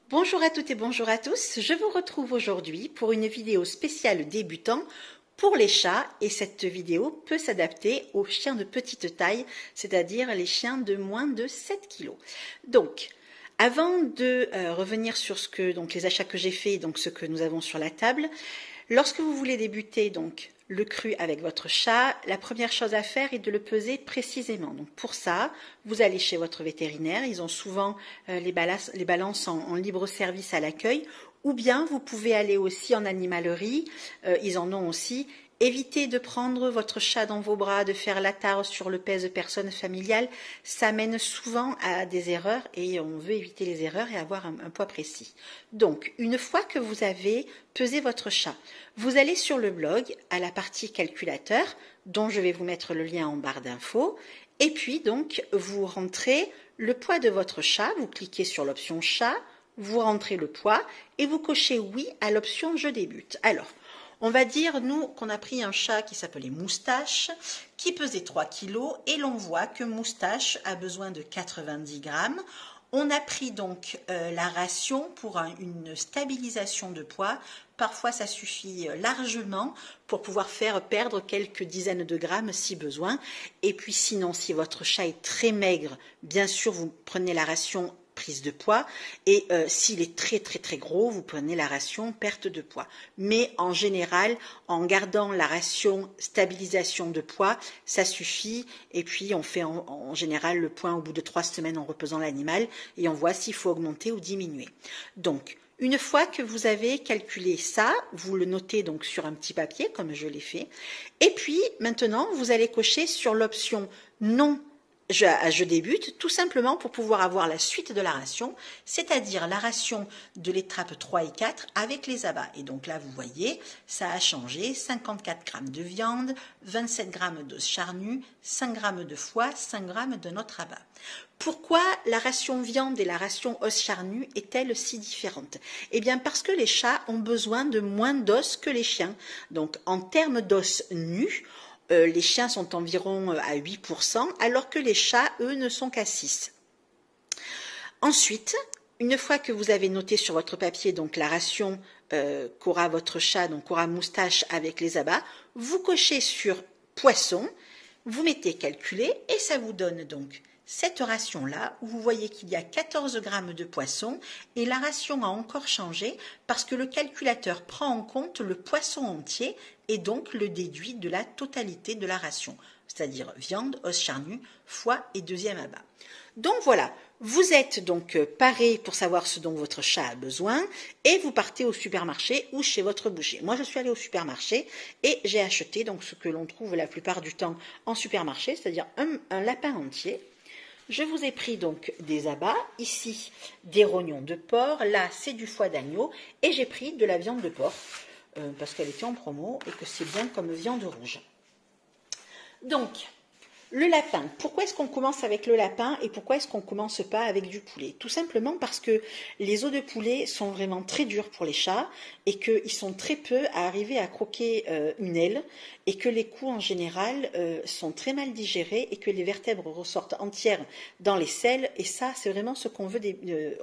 Bonjour à toutes et bonjour à tous, je vous retrouve aujourd'hui pour une vidéo spéciale débutant pour les chats et cette vidéo peut s'adapter aux chiens de petite taille, c'est-à-dire les chiens de moins de 7 kg. Donc, avant de revenir sur les achats que j'ai faits, donc ce que nous avons sur la table, lorsque vous voulez débuter le cru avec votre chat, la première chose à faire est de le peser précisément. Donc pour ça, vous allez chez votre vétérinaire, ils ont souvent les balances en libre service à l'accueil, ou bien vous pouvez aller aussi en animalerie, ils en ont aussi. Évitez de prendre votre chat dans vos bras, de faire la tare sur le pèse-personne familial, ça mène souvent à des erreurs et on veut éviter les erreurs et avoir un poids précis. Donc, une fois que vous avez pesé votre chat, vous allez sur le blog à la partie calculateur, dont je vais vous mettre le lien en barre d'infos, et puis donc vous rentrez le poids de votre chat, vous cliquez sur l'option chat, vous rentrez le poids et vous cochez oui à l'option je débute. Alors, on va dire, nous, qu'on a pris un chat qui s'appelait Moustache, qui pesait 3 kg, et l'on voit que Moustache a besoin de 90 grammes. On a pris donc la ration pour une stabilisation de poids. Parfois, ça suffit largement pour pouvoir faire perdre quelques dizaines de grammes si besoin. Et puis sinon, si votre chat est très maigre, bien sûr, vous prenez la ration prise de poids et s'il est très gros, vous prenez la ration perte de poids. Mais en général, en gardant la ration stabilisation de poids, ça suffit et puis on fait en général le point au bout de 3 semaines en repesant l'animal et on voit s'il faut augmenter ou diminuer. Donc, une fois que vous avez calculé ça, vous le notez donc sur un petit papier comme je l'ai fait et puis maintenant vous allez cocher sur l'option non je débute tout simplement pour pouvoir avoir la suite de la ration, c'est-à-dire la ration de l'étape 3 et 4 avec les abats. Et donc là, vous voyez, ça a changé, 54 grammes de viande, 27 grammes d'os charnu, 5 grammes de foie, 5 grammes de notre abat. Pourquoi la ration viande et la ration os charnu est-elle si différente? Eh bien parce que les chats ont besoin de moins d'os que les chiens. Donc en termes d'os nus, les chiens sont environ à 8%, alors que les chats, eux, ne sont qu'à 6%. Ensuite, une fois que vous avez noté sur votre papier donc la ration qu'aura votre chat, donc qu'aura Moustache avec les abats, vous cochez sur poisson, vous mettez calculer et ça vous donne donc cette ration-là, où vous voyez qu'il y a 14 grammes de poisson et la ration a encore changé parce que le calculateur prend en compte le poisson entier et donc le déduit de la totalité de la ration, c'est-à-dire viande, os charnu, foie et deuxième abat. Donc voilà, vous êtes donc paré pour savoir ce dont votre chat a besoin et vous partez au supermarché ou chez votre boucher. Moi, je suis allée au supermarché et j'ai acheté donc ce que l'on trouve la plupart du temps en supermarché, c'est-à-dire un lapin entier. Je vous ai pris donc des abats, ici des rognons de porc, là c'est du foie d'agneau et j'ai pris de la viande de porc parce qu'elle était en promo et que c'est bien comme viande rouge. Donc, le lapin, pourquoi est-ce qu'on commence avec le lapin et pourquoi est-ce qu'on ne commence pas avec du poulet? Tout simplement parce que les os de poulet sont vraiment très durs pour les chats et qu'ils sont très peu à arriver à croquer une aile et que les coups en général sont très mal digérés et que les vertèbres ressortent entières dans les selles et ça c'est vraiment ce qu'on veut,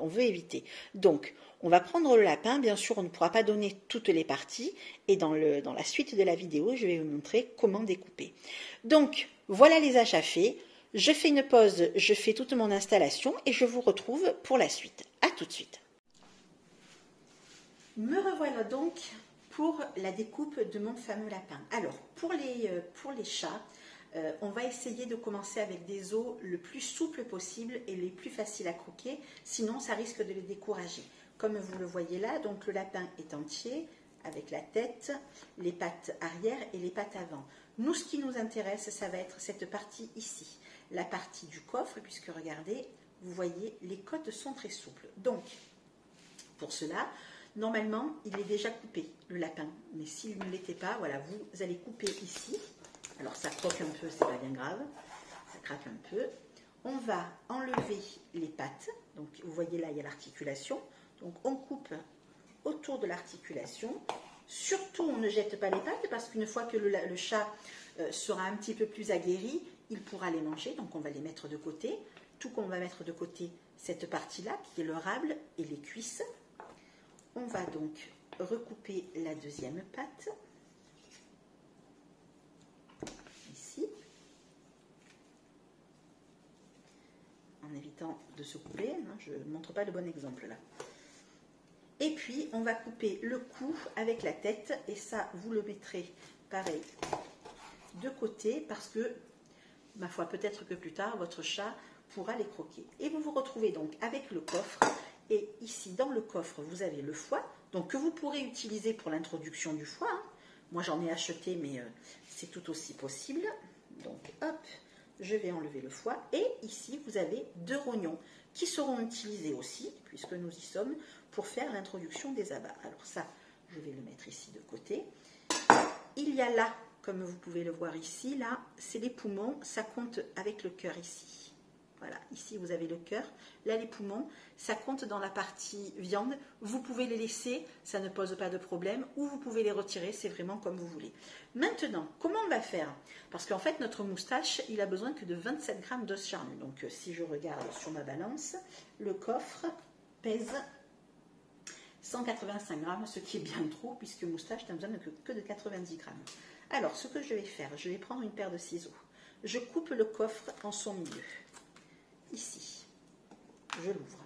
on veut éviter. Donc, on va prendre le lapin, bien sûr on ne pourra pas donner toutes les parties et dans la suite de la vidéo je vais vous montrer comment découper. Donc voilà les achats faits, je fais une pause, je fais toute mon installation et je vous retrouve pour la suite. A tout de suite. Me revoilà donc pour la découpe de mon fameux lapin. Alors pour les chats, on va essayer de commencer avec des os le plus souples possible et les plus faciles à croquer, sinon ça risque de les décourager. Comme vous le voyez là, donc le lapin est entier avec la tête, les pattes arrière et les pattes avant. Nous, ce qui nous intéresse, ça va être cette partie ici, la partie du coffre, puisque regardez, vous voyez, les côtes sont très souples. Donc, pour cela, normalement, il est déjà coupé, le lapin. Mais s'il ne l'était pas, voilà, vous allez couper ici. Alors, ça croque un peu, c'est pas bien grave, ça craque un peu. On va enlever les pattes. Donc, vous voyez là, il y a l'articulation. Donc, on coupe autour de l'articulation. Surtout, on ne jette pas les pattes parce qu'une fois que le chat sera un petit peu plus aguerri, il pourra les manger. Donc, on va les mettre de côté. tout qu'on va mettre de côté cette partie-là, qui est le râble et les cuisses. On va donc recouper la deuxième patte, ici, en évitant de se couper, hein, je ne montre pas le bon exemple là. Et puis, on va couper le cou avec la tête, et ça, vous le mettrez pareil de côté, parce que, ma foi, peut-être que plus tard, votre chat pourra les croquer. Et vous vous retrouvez donc avec le coffre, et ici, dans le coffre, vous avez le foie, donc que vous pourrez utiliser pour l'introduction du foie. Hein. Moi, j'en ai acheté, mais c'est tout aussi possible. Donc, hop, je vais enlever le foie, et ici, vous avez 2 rognons, qui seront utilisés aussi, puisque nous y sommes, pour faire l'introduction des abats. Alors ça, je vais le mettre ici de côté. Il y a là, comme vous pouvez le voir ici, là, c'est les poumons, ça compte avec le cœur ici. Voilà, ici vous avez le cœur, là les poumons, ça compte dans la partie viande. Vous pouvez les laisser, ça ne pose pas de problème, ou vous pouvez les retirer, c'est vraiment comme vous voulez. Maintenant, comment on va faire? Parce qu'en fait, notre moustache, il a besoin que de 27 grammes d'os charnu. Donc si je regarde sur ma balance, le coffre pèse 185 grammes, ce qui est bien trop, puisque moustache n'a besoin que de 90 grammes. Alors, ce que je vais faire, je vais prendre une paire de ciseaux. Je coupe le coffre en son milieu. Ici, je l'ouvre.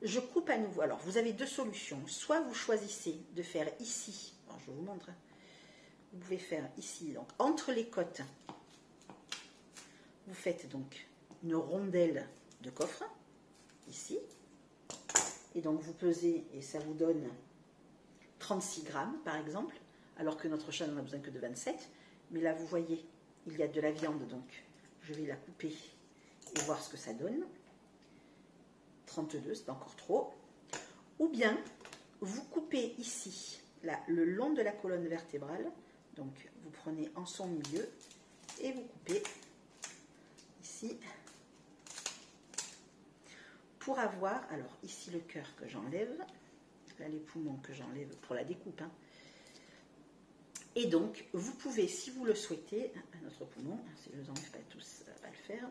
Je coupe à nouveau. Alors, vous avez 2 solutions. Soit vous choisissez de faire ici, alors je vous montre, vous pouvez faire ici, donc entre les côtes, vous faites donc une rondelle de coffre, ici, et donc vous pesez, et ça vous donne 36 grammes, par exemple, alors que notre chat n'en a besoin que de 27, mais là, vous voyez, il y a de la viande, donc je vais la couper et voir ce que ça donne. 32, c'est encore trop. Ou bien, vous coupez ici, là, le long de la colonne vertébrale, donc vous prenez en son milieu, et vous coupez ici, pour avoir, alors ici le cœur que j'enlève, là les poumons que j'enlève pour la découpe, hein. Et donc vous pouvez, si vous le souhaitez, un autre poumon, si je ne les enlève pas tous, ça va le faire,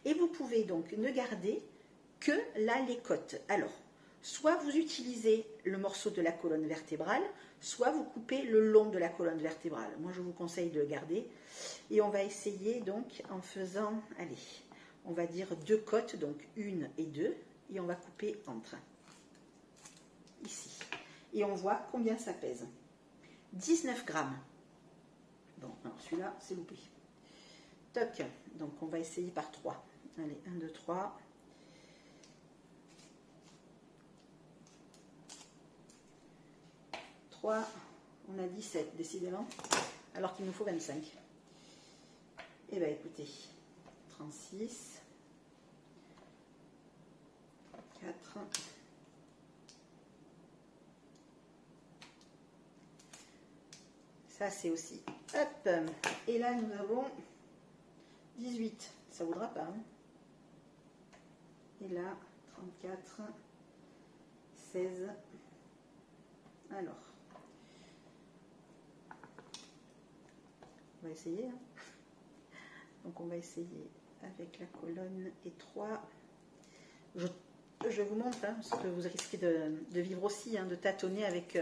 et vous pouvez donc ne garder que là les côtes. Alors, soit vous utilisez le morceau de la colonne vertébrale, soit vous coupez le long de la colonne vertébrale. Moi je vous conseille de le garder, et on va essayer donc en faisant, allez, on va dire 2 côtes, donc 1 et 2, et on va couper entre, ici. Et on voit combien ça pèse. 19 grammes. Bon, alors celui-là, c'est loupé. Toc, donc on va essayer par 3. Allez, 1, 2, 3. On a 17, décidément, alors qu'il nous faut 25. Eh bien, écoutez, 36, 4, ça c'est aussi, hop, et là nous avons 18, ça ne voudra pas, hein. Et là, 34, 16, alors, on va essayer, hein. Donc on va essayer avec la colonne et 3. Je vous montre, hein, parce que vous risquez de vivre aussi, hein, de tâtonner avec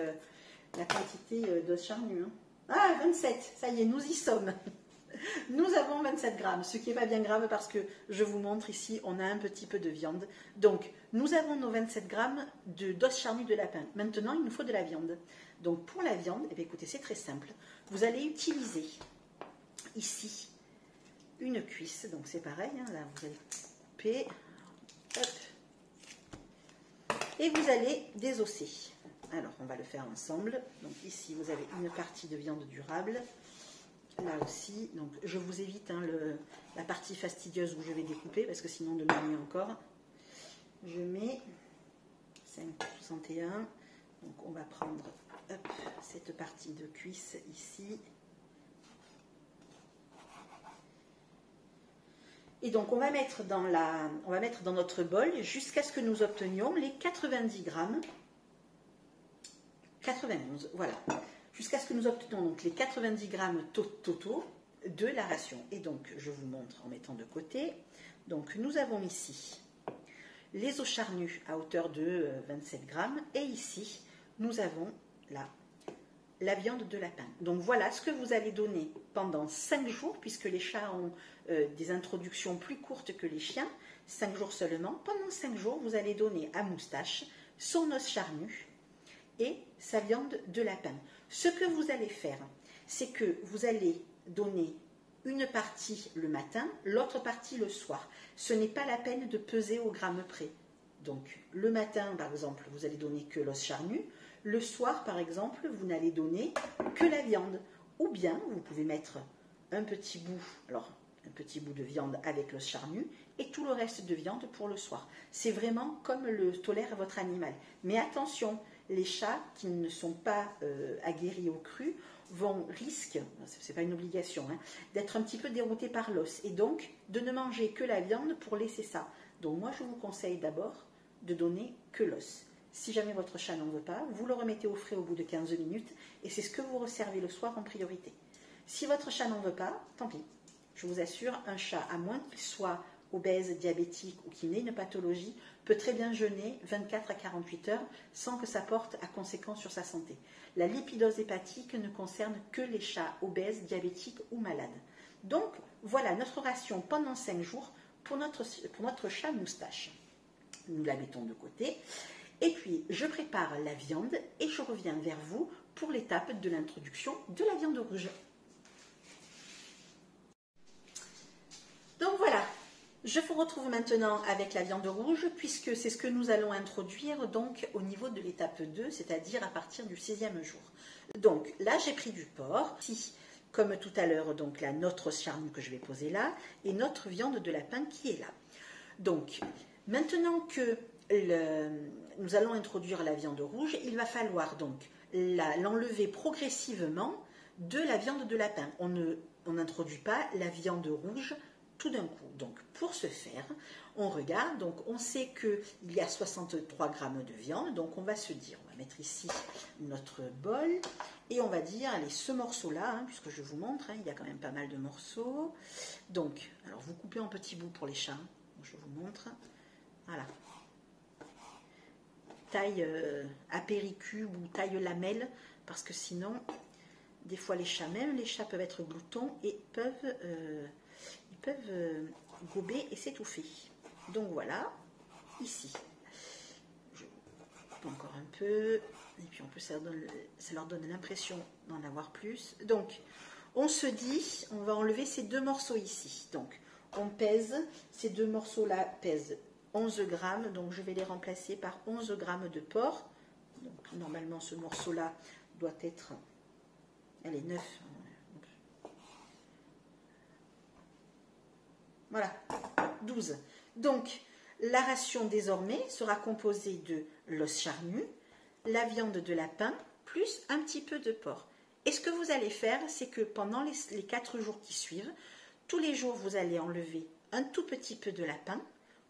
la quantité d'os charnu. Hein. Ah, 27, ça y est, nous y sommes. Nous avons 27 grammes, ce qui n'est pas bien grave parce que je vous montre ici, on a un petit peu de viande. Donc, nous avons nos 27 grammes d'os charnu de lapin. Maintenant, il nous faut de la viande. Donc, pour la viande, eh bien, écoutez, c'est très simple. Vous allez utiliser ici une cuisse, donc c'est pareil, hein, là vous allez couper, hop, et vous allez désosser. Alors on va le faire ensemble. Donc ici vous avez une partie de viande durable, là aussi, donc je vous évite, hein, la partie fastidieuse où je vais découper parce que sinon de m'ennuyer encore. Je mets 5,61, donc on va prendre, hop, cette partie de cuisse ici. Et donc, on va mettre dans notre bol jusqu'à ce que nous obtenions les 90 grammes, 91, voilà, jusqu'à ce que nous obtenions donc les 90 grammes totaux de la ration. Et donc, je vous montre en mettant de côté. Donc nous avons ici les os charnus à hauteur de 27 grammes et ici nous avons la viande de lapin. Donc voilà ce que vous allez donner pendant 5 jours, puisque les chats ont des introductions plus courtes que les chiens, 5 jours seulement. Pendant 5 jours, vous allez donner à Moustache son os charnu et sa viande de lapin. Ce que vous allez faire, c'est que vous allez donner une partie le matin, l'autre partie le soir. Ce n'est pas la peine de peser au gramme près. Donc le matin, par exemple, vous allez donner que l'os charnu. Le soir, par exemple, vous n'allez donner que la viande. Ou bien, vous pouvez mettre un petit bout, alors un petit bout de viande avec l'os charnu et tout le reste de viande pour le soir. C'est vraiment comme le tolère votre animal. Mais attention, les chats qui ne sont pas aguerris au cru risquent, ce n'est pas une obligation, hein, d'être un petit peu déroutés par l'os et donc de ne manger que la viande pour laisser ça. Donc moi, je vous conseille d'abord de donner que l'os. Si jamais votre chat n'en veut pas, vous le remettez au frais au bout de 15 minutes et c'est ce que vous resservez le soir en priorité. Si votre chat n'en veut pas, tant pis. Je vous assure, un chat, à moins qu'il soit obèse, diabétique ou qu'il n'ait une pathologie, peut très bien jeûner 24 à 48 heures sans que ça porte à conséquence sur sa santé. La lipidose hépatique ne concerne que les chats obèses, diabétiques ou malades. Donc, voilà notre ration pendant 5 jours pour notre chat Moustache. Nous la mettons de côté. Et puis, je prépare la viande et je reviens vers vous pour l'étape de l'introduction de la viande rouge. Donc voilà, je vous retrouve maintenant avec la viande rouge puisque c'est ce que nous allons introduire donc au niveau de l'étape 2, c'est-à-dire à partir du 6e jour. Donc là, j'ai pris du porc, ici, comme tout à l'heure, donc là, notre os charnu que je vais poser là et notre viande de lapin qui est là. Donc, maintenant que nous allons introduire la viande rouge, il va falloir donc l'enlever progressivement de la viande de lapin. On n'introduit pas la viande rouge tout d'un coup. Donc pour ce faire, on regarde, donc on sait qu'il y a 63 grammes de viande, donc on va se dire, on va mettre ici notre bol, et on va dire, allez, ce morceau-là, hein, puisque je vous montre, hein, il y a quand même pas mal de morceaux. Donc, alors vous coupez en petits bouts pour les chats, je vous montre, voilà. Taille apéricube ou taille lamelle, parce que sinon, des fois les chats, même les chats peuvent être gloutons et peuvent gober et s'étouffer. Donc voilà, ici. Je coupe encore un peu, et puis en plus ça leur donne l'impression d'en avoir plus. Donc, on se dit, on va enlever ces 2 morceaux ici. Donc, on pèse, ces 2 morceaux-là pèsent 11 grammes, donc je vais les remplacer par 11 grammes de porc. Donc normalement ce morceau-là doit être, elle est 9. Voilà, 12. Donc la ration désormais sera composée de l'os charnu, la viande de lapin, plus un petit peu de porc. Et ce que vous allez faire, c'est que pendant les 4 jours qui suivent, tous les jours vous allez enlever un tout petit peu de lapin,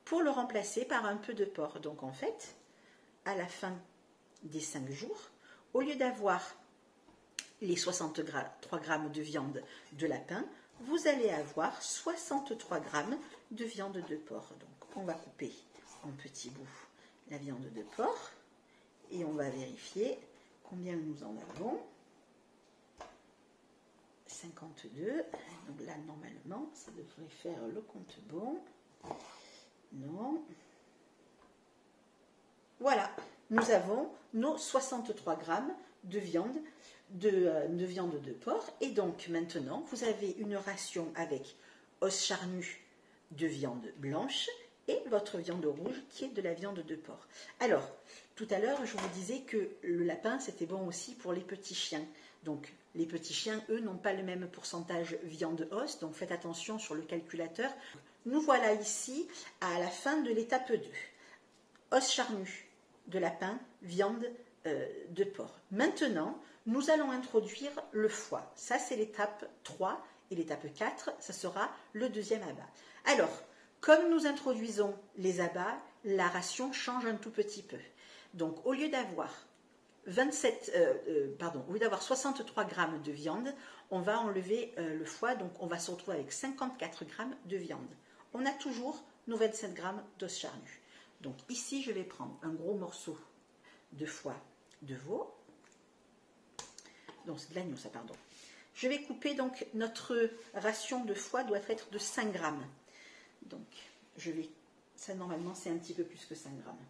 pour le remplacer par un peu de porc. Donc en fait, à la fin des 5 jours, au lieu d'avoir les 63 grammes de viande de lapin, vous allez avoir 63 grammes de viande de porc. Donc on va couper en petits bouts la viande de porc et on va vérifier combien nous en avons. 52. Donc là, normalement, ça devrait faire le compte bon. Non. Voilà, nous avons nos 63 grammes de viande de porc. Et donc maintenant, vous avez une ration avec os charnu de viande blanche et votre viande rouge qui est de la viande de porc. Alors, tout à l'heure, je vous disais que le lapin, c'était bon aussi pour les petits chiens. Donc, les petits chiens, eux, n'ont pas le même pourcentage viande-os, donc faites attention sur le calculateur. Nous voilà ici à la fin de l'étape 2. Os charnu de lapin, viande de porc. Maintenant, nous allons introduire le foie. Ça, c'est l'étape 3 et l'étape 4, ça sera le 2e abat. Alors, comme nous introduisons les abats, la ration change un tout petit peu. Donc, au lieu d'avoir 63 grammes de viande, on va enlever le foie, donc on va se retrouver avec 54 grammes de viande. on a toujours nos 27 grammes d'os charnu. Donc ici, je vais prendre un gros morceau de foie de veau. Donc c'est de l'agneau, ça, pardon. Je vais couper, donc notre ration de foie doit être de 5 grammes. Donc ça normalement c'est un petit peu plus que 5 grammes.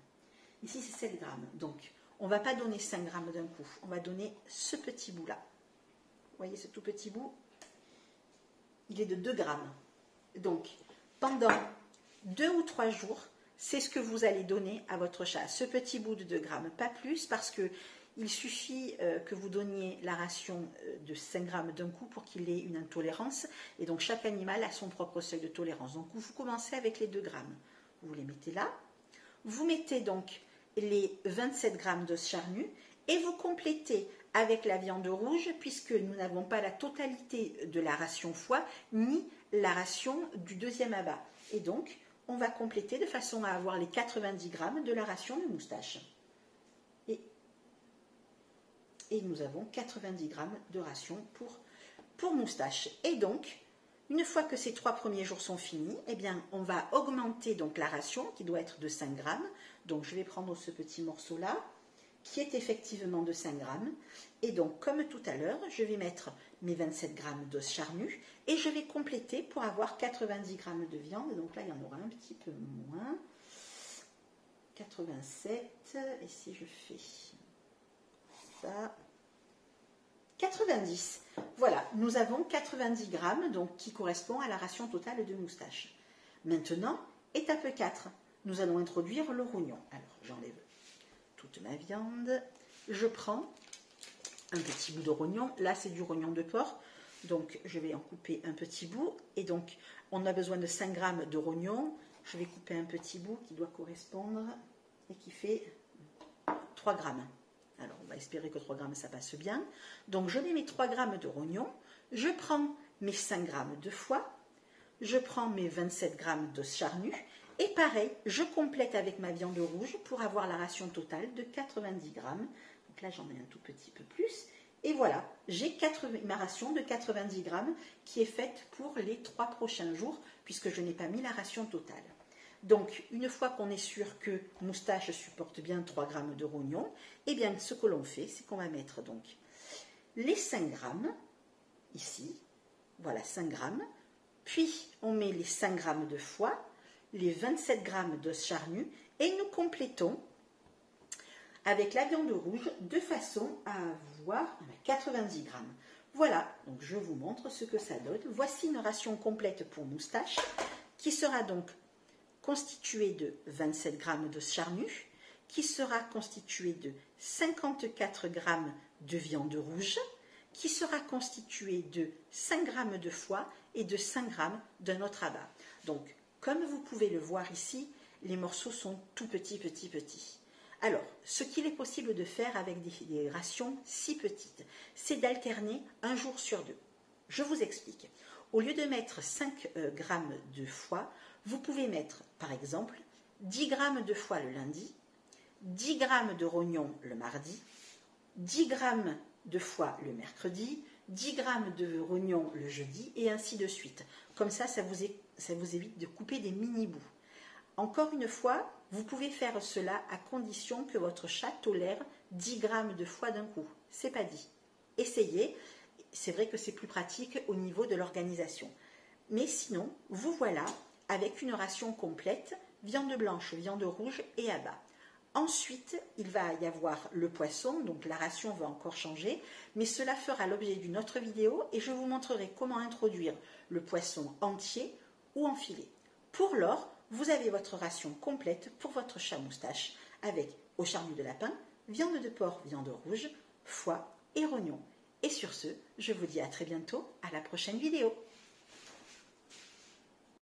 Ici c'est 7 grammes. Donc on ne va pas donner 5 grammes d'un coup. On va donner ce petit bout là. Vous voyez ce tout petit bout? Il est de 2 grammes. Donc pendant 2 ou 3 jours, c'est ce que vous allez donner à votre chat. Ce petit bout de 2 grammes, pas plus, parce que il suffit que vous donniez la ration de 5 grammes d'un coup pour qu'il ait une intolérance. Et donc, chaque animal a son propre seuil de tolérance. Donc, vous commencez avec les 2 grammes. Vous les mettez là. Vous mettez donc les 27 grammes d'os charnu et vous complétez avec la viande rouge, puisque nous n'avons pas la totalité de la ration foie, ni la ration du deuxième abat. Et donc, on va compléter de façon à avoir les 90 grammes de la ration de moustache. Et nous avons 90 grammes de ration pour moustache. Et donc, une fois que ces 3 premiers jours sont finis, eh bien, on va augmenter donc la ration qui doit être de 5 grammes. Donc, je vais prendre ce petit morceau-là, qui est effectivement de 5 grammes. Et donc, comme tout à l'heure, je vais mettre mes 27 grammes d'os charnu et je vais compléter pour avoir 90 grammes de viande. Donc là, il y en aura un petit peu moins. 87. Et si je fais ça, 90. Voilà, nous avons 90 grammes, donc qui correspond à la ration totale de moustache. Maintenant, étape 4, nous allons introduire le rognon. Alors, j'enlève toute ma viande. Je prends un petit bout de rognon. Là, c'est du rognon de porc. Donc, je vais en couper un petit bout. Et donc, on a besoin de 5 grammes de rognon. Je vais couper un petit bout qui doit correspondre et qui fait 3 grammes. Alors, on va espérer que 3 grammes, ça passe bien. Donc, je mets mes 3 grammes de rognon. Je prends mes 5 grammes de foie. Je prends mes 27 grammes d'os charnu. Et pareil, je complète avec ma viande rouge pour avoir la ration totale de 90 grammes. Donc là, j'en ai un tout petit peu plus. Et voilà, j'ai ma ration de 90 grammes qui est faite pour les 3 prochains jours, puisque je n'ai pas mis la ration totale. Donc, une fois qu'on est sûr que moustache supporte bien 3 grammes de rognon, eh bien, ce que l'on fait, c'est qu'on va mettre donc les 5 grammes, ici, voilà 5 grammes, puis on met les 5 grammes de foie, les 27 grammes d'os charnu, et nous complétons avec la viande rouge de façon à avoir 90 grammes. Voilà, donc je vous montre ce que ça donne. Voici une ration complète pour moustache, qui sera donc constitué de 27 grammes d'os charnu, qui sera constitué de 54 grammes de viande rouge, qui sera constitué de 5 grammes de foie et de 5 grammes d'un autre abat. Donc, comme vous pouvez le voir ici, les morceaux sont tout petits. Alors, ce qu'il est possible de faire avec des rations si petites, c'est d'alterner un jour sur 2. Je vous explique. Au lieu de mettre 5 grammes de foie, vous pouvez mettre, par exemple, 10 grammes de foie le lundi, 10 grammes de rognon le mardi, 10 grammes de foie le mercredi, 10 grammes de rognon le jeudi, et ainsi de suite. Comme ça, ça vous évite de couper des mini-bouts. Encore une fois, vous pouvez faire cela à condition que votre chat tolère 10 grammes de foie d'un coup. C'est pas dit. Essayez. C'est vrai que c'est plus pratique au niveau de l'organisation. Mais sinon, vous voilà avec une ration complète, viande blanche, viande rouge et abat. Ensuite, il va y avoir le poisson, donc la ration va encore changer, mais cela fera l'objet d'une autre vidéo et je vous montrerai comment introduire le poisson entier ou en filet. Pour lors, vous avez votre ration complète pour votre chat moustache avec au charnu de lapin, viande de porc, viande rouge, foie et rognon. Et sur ce, je vous dis à très bientôt, à la prochaine vidéo.